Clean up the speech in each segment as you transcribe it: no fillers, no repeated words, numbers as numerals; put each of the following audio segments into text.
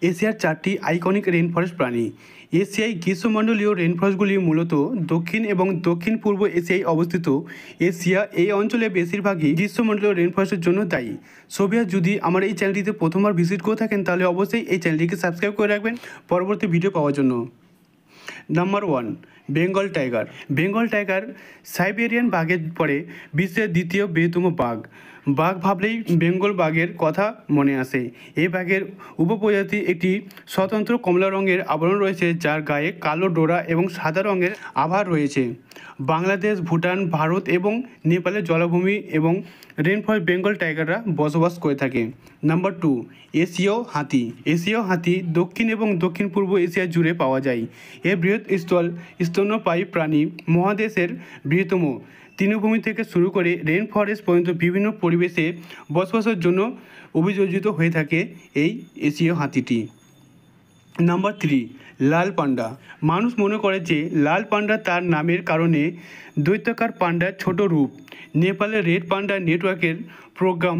এশিয়ার 4টি iconic rain forest প্রাণী। এশিয়ায় গ্রীষ্মমণ্ডলীয় রেইন ফরেস্টগুলি মূলত দক্ষিণ এবং দক্ষিণ পূর্ব এশিয়ায় অবস্থিত। এশিয়া এই অঞ্চলে বেশিরভাগই গ্রীষ্মমণ্ডলীয় রেইন ফরেস্টের জন্য দায়ী। সোভিয়া যদি আমার এই চ্যানেলটিতে প্রথমবার ভিজিট করে থাকেন তাহলে অবশ্যই এই চ্যানেলটিকে সাবস্ক্রাইব করে রাখবেন পরবর্তী ভিডিও পাওয়ার জন্য। Number 1, Bengal tiger. Bengal tiger Siberian বাঘের পরে বিশ্বের দ্বিতীয় বৃহত্তম বাঘ। বাঘ ভাবলেই বেঙ্গল বাঘের কথা মনে আসে। এই বাঘের উপপ্রজাতি একটি স্বতন্ত্র কমলা রঙের আবরণ রয়েছে, যার গায়ে কালো ডোরা এবং সাদা রঙের আভা রয়েছে। বাংলাদেশ, ভুটান, ভারত এবং নেপালের জলাভূমি এবং রেইন ফরেস্ট বেঙ্গল টাইগাররা বসবাস করে থাকে। নাম্বার 2, এশীয় হাতি। এশীয় হাতি দক্ষিণ এবং দক্ষিণ পূর্ব এশিয়া জুড়ে পাওয়া যায়। এর বৃহৎ স্তন্যপায়ী প্রাণী, মহাদেশের বৃহত্তম। তৃণভূমি থেকে শুরু করে রেইন ফরেস্ট পর্যন্ত বিভিন্ন পরিবেশে বসবাসের জন্য অভিযোজিত হয়ে থাকে এই এশীয় হাতিটি। নাম্বার 3, লাল পান্ডা। মানুষ মনে করে যে লাল পান্ডা তার নামের কারণে দৈত্যাকার পান্ডার ছোট রূপ। নেপালের রেড পান্ডা নেটওয়ার্কের প্রোগ্রাম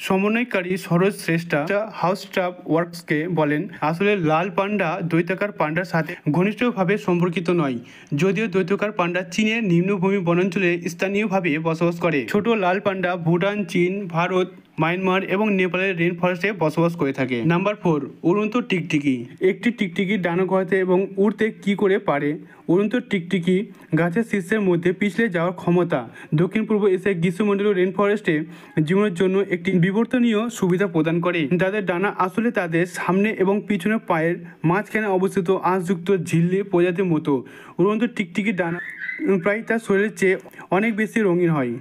সমন্বয়কারী সরোজ শ্রেষ্ঠা হাউসট্রাপ ওয়ার্কসকে বলেন, আসলে লাল পান্ডা দৈত্যাকার পান্ডার সাথে ঘনিষ্ঠভাবে সম্পর্কিত নয়, যদিও দৈত্যাকার পান্ডা চীনের নিম্নভূমি বনাঞ্চলে স্থানীয়ভাবে বসবাস করে। ছোট লাল পান্ডা ভুটান, চীন, ভারত, মায়ানমার এবং নেপালের রেইন ফরেস্টে বসবাস করে থাকে। নাম্বার 4, উড়ন্ত টিকটিকি। একটি টিকটিকি ডানা গজাতে এবং উড়তে কী করে পারে? উড়ন্ত টিকটিকি গাছের শীর্ষের মধ্যে পিছলে যাওয়ার ক্ষমতা দক্ষিণ পূর্ব এশিয়ার গ্রীষ্মমণ্ডলীয় রেইন ফরেস্টে জীবনের জন্য একটি বিবর্তনীয় সুবিধা প্রদান করে। তাদের ডানা আসলে তাদের সামনে এবং পিছনে পায়ের মাঝখানে অবস্থিত আঁশযুক্ত ঝিল্লি প্রজাতির মতো। উড়ন্ত টিকটিকি ডানা প্রায় তার শরীরের চেয়ে অনেক বেশি রঙিন হয়।